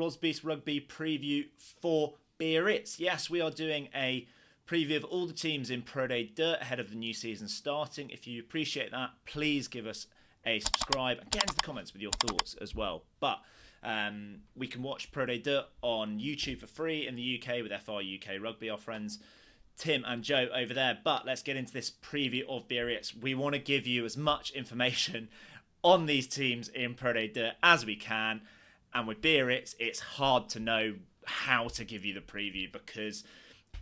Rosbifs Rugby preview for Biarritz. Yes, we are doing a preview of all the teams in Pro Day Dirt ahead of the new season starting. If you appreciate that, please give us a subscribe and get into the comments with your thoughts as well. But we can watch Pro Day Dirt on YouTube for free in the UK with FR UK Rugby, our friends Tim and Joe over there. But let's get into this preview of Biarritz. We want to give you as much information on these teams in Pro Day Dirt as we can. And with Biarritz, it's hard to know how to give you the preview because,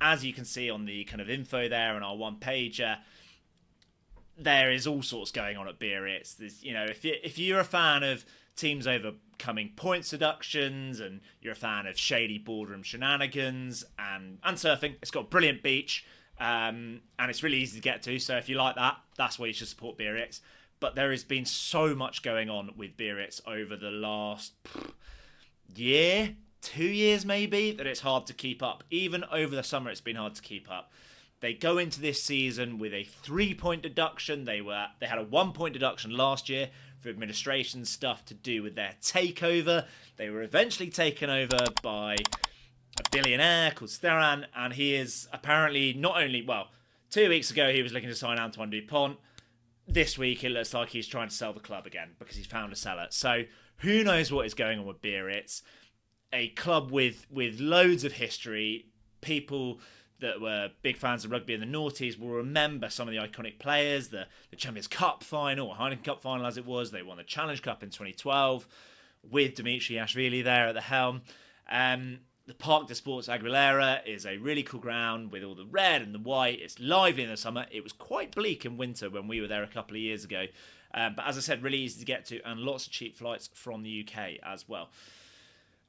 as you can see on the kind of info there on our one-pager, there is all sorts going on at Biarritz. There's, you know, if you're a fan of teams overcoming points deductions and you're a fan of shady boardroom shenanigans and surfing, it's got a brilliant beach and it's really easy to get to. So if you like that, that's why you should support Biarritz. But there has been so much going on with Biarritz over the last year, 2 years maybe, that it's hard to keep up. Even over the summer, it's been hard to keep up. They go into this season with a 3-point deduction. They had a 1-point deduction last year for administration stuff to do with their takeover. They were eventually taken over by a billionaire called Steran, and he is apparently not only, 2 weeks ago he was looking to sign Antoine Dupont. This week, it looks like he's trying to sell the club again because he's found a seller. So who knows what is going on with Biarritz? A club with loads of history. People that were big fans of rugby in the noughties will remember some of the iconic players. The Champions Cup final, or Heineken Cup final as it was. They won the Challenge Cup in 2012 with Dimitri Ashvili there at the helm. The Parc des Sports Aguilera is a really cool ground with all the red and the white. It's lively in the summer. It was quite bleak in winter when we were there a couple of years ago. But as I said, really easy to get to and lots of cheap flights from the UK as well.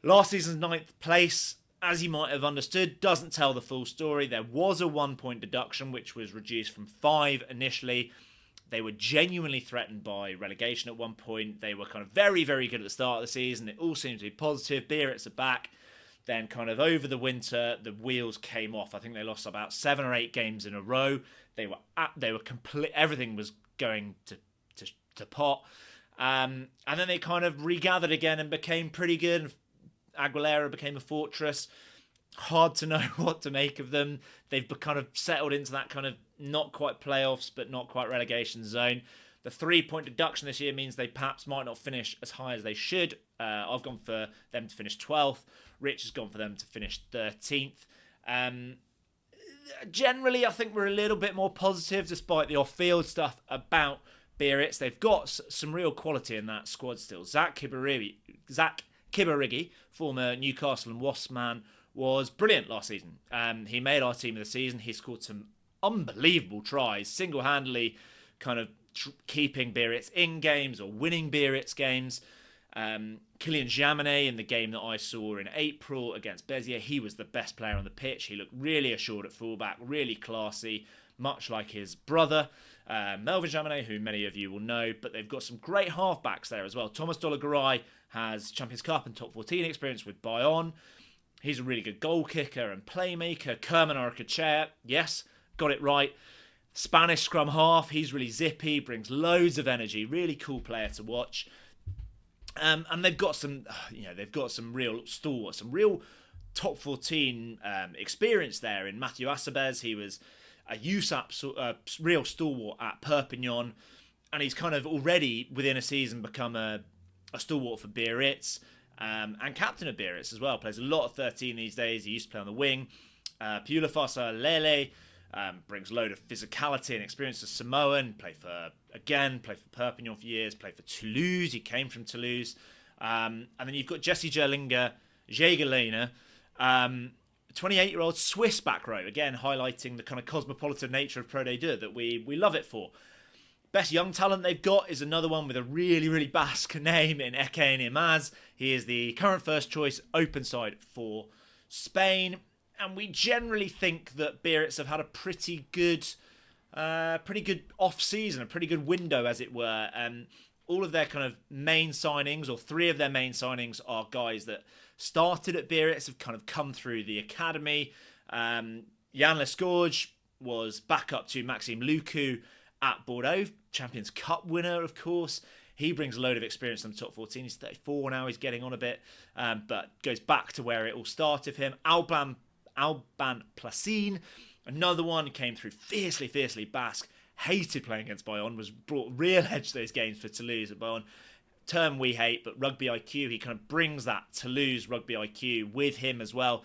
Last season's 9th place, as you might have understood, doesn't tell the full story. There was a 1-point deduction, which was reduced from 5 initially. They were genuinely threatened by relegation at one point. They were kind of very, very good at the start of the season. It all seemed to be positive. Biarritz are back. Then kind of over the winter, the wheels came off. I think they lost about 7 or 8 games in a row. They were complete. Everything was going to pot. And then they kind of regathered again and became pretty good. Aguilera became a fortress. Hard to know what to make of them. They've kind of settled into that kind of not quite playoffs, but not quite relegation zone. The 3-point deduction this year means they perhaps might not finish as high as they should. I've gone for them to finish 12th. Rich has gone for them to finish 13th. Generally, I think we're a little bit more positive despite the off-field stuff about Biarritz. They've got some real quality in that squad still. Zach Kibarigi, former Newcastle and Wasps man, was brilliant last season. He made our team of the season. He scored some unbelievable tries, single-handedly kind of keeping Biarritz in games or winning Biarritz games. Kylian Jaminet in the game that I saw in April against Bezier, he was the best player on the pitch. He looked really assured at fullback, really classy, much like his brother, Melvin Jaminet, who many of you will know. But they've got some great halfbacks there as well. Thomas Dologaray has Champions Cup and Top 14 experience with Bayonne. He's a really good goal kicker and playmaker. Kerman Arcachea, yes, got it right. Spanish scrum half, he's really zippy, brings loads of energy, really cool player to watch. And they've got some real stalwarts, some real top 14 experience there in Matthew Acebes. He was a USAP real stalwart at Perpignan, and he's kind of already within a season become a stalwart for Biarritz and captain of Biarritz as well. Plays a lot of 13 these days. He used to play on the wing. Pulafasa Lele brings a load of physicality and experience as Samoan. Played for Perpignan for years. Played for Toulouse. He came from Toulouse. And then you've got Jesse Jagelina, 28-year-old Swiss back row. Again, highlighting the kind of cosmopolitan nature of Pro Day Deux that we love it for. Best young talent they've got is another one with a really, really Basque name in Eke Nimaz. He is the current first choice open side for Spain. And we generally think that Biarritz have had a pretty good off-season, a pretty good window, as it were. All of their kind of main signings, or 3 of their main signings, are guys that started at Biarritz, have kind of come through the academy. Jan Lescourge was back up to Maxime Lucu at Bordeaux, Champions Cup winner, of course. He brings a load of experience in the top 14. He's 34 now. He's getting on a bit, but goes back to where it all started for him. Alban Placine, another one, came through fiercely Basque. Hated playing against Bayonne. Was brought real edge to those games for Toulouse at Bayonne. Term we hate, but rugby IQ. He kind of brings that Toulouse rugby IQ with him as well.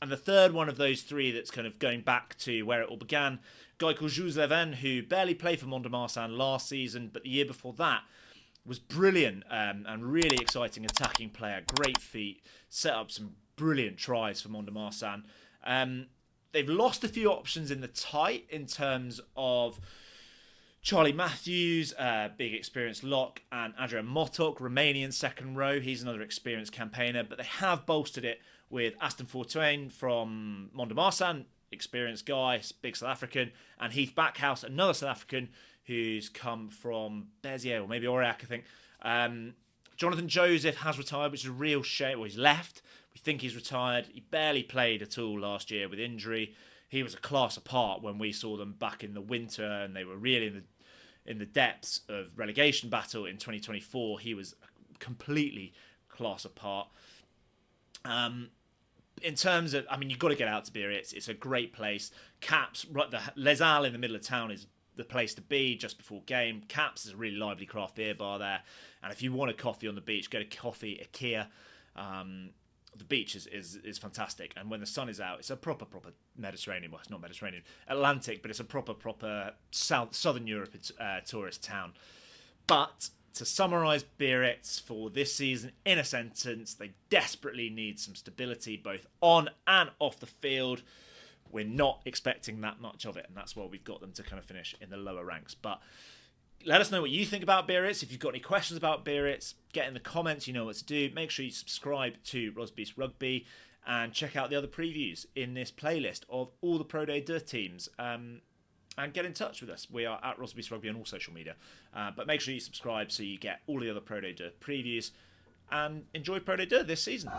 And the third one of those three that's kind of going back to where it all began, a guy called Jules Leven, who barely played for Mont-de-Marsan last season, but the year before that was brilliant and really exciting attacking player. Great feet, set up some brilliant tries for Mont-de-Marsan. They've lost a few options in the tight in terms of Charlie Matthews, big experienced lock, and Adrian Motok, Romanian second row. He's another experienced campaigner, but they have bolstered it with Aston Fortuyn from Mont-de-Marsan, experienced guy, big South African, and Heath Backhouse, another South African who's come from Béziers, or maybe Aurillac, I think. Jonathan Joseph has retired, which is a real shame. Well, he's left. We think he's retired. He barely played at all last year with injury. He was a class apart when we saw them back in the winter, and they were really in the depths of relegation battle in 2024. He was completely class apart. In terms of, I mean, you've got to get out to Biarritz. It's a great place. Caps, the Les Halles in the middle of town is the place to be just before game. Caps is a really lively craft beer bar there. And if you want a coffee on the beach, go to Coffee Ikea. The beach is fantastic. And when the sun is out, it's a proper Mediterranean. Well, it's not Mediterranean, Atlantic, but it's a proper Southern Europe tourist town. But to summarise Biarritz for this season in a sentence, they desperately need some stability both on and off the field. We're not expecting that much of it, and that's why we've got them to kind of finish in the lower ranks. But let us know what you think about Biarritz. If you've got any questions about Biarritz, get in the comments. You know what to do. Make sure you subscribe to Rosbifs Rugby and check out the other previews in this playlist of all the Pro Day 2 teams. And get in touch with us. We are at Rosbifs Rugby on all social media. But make sure you subscribe so you get all the other Pro Day 2 previews. And enjoy Pro Day 2 this season.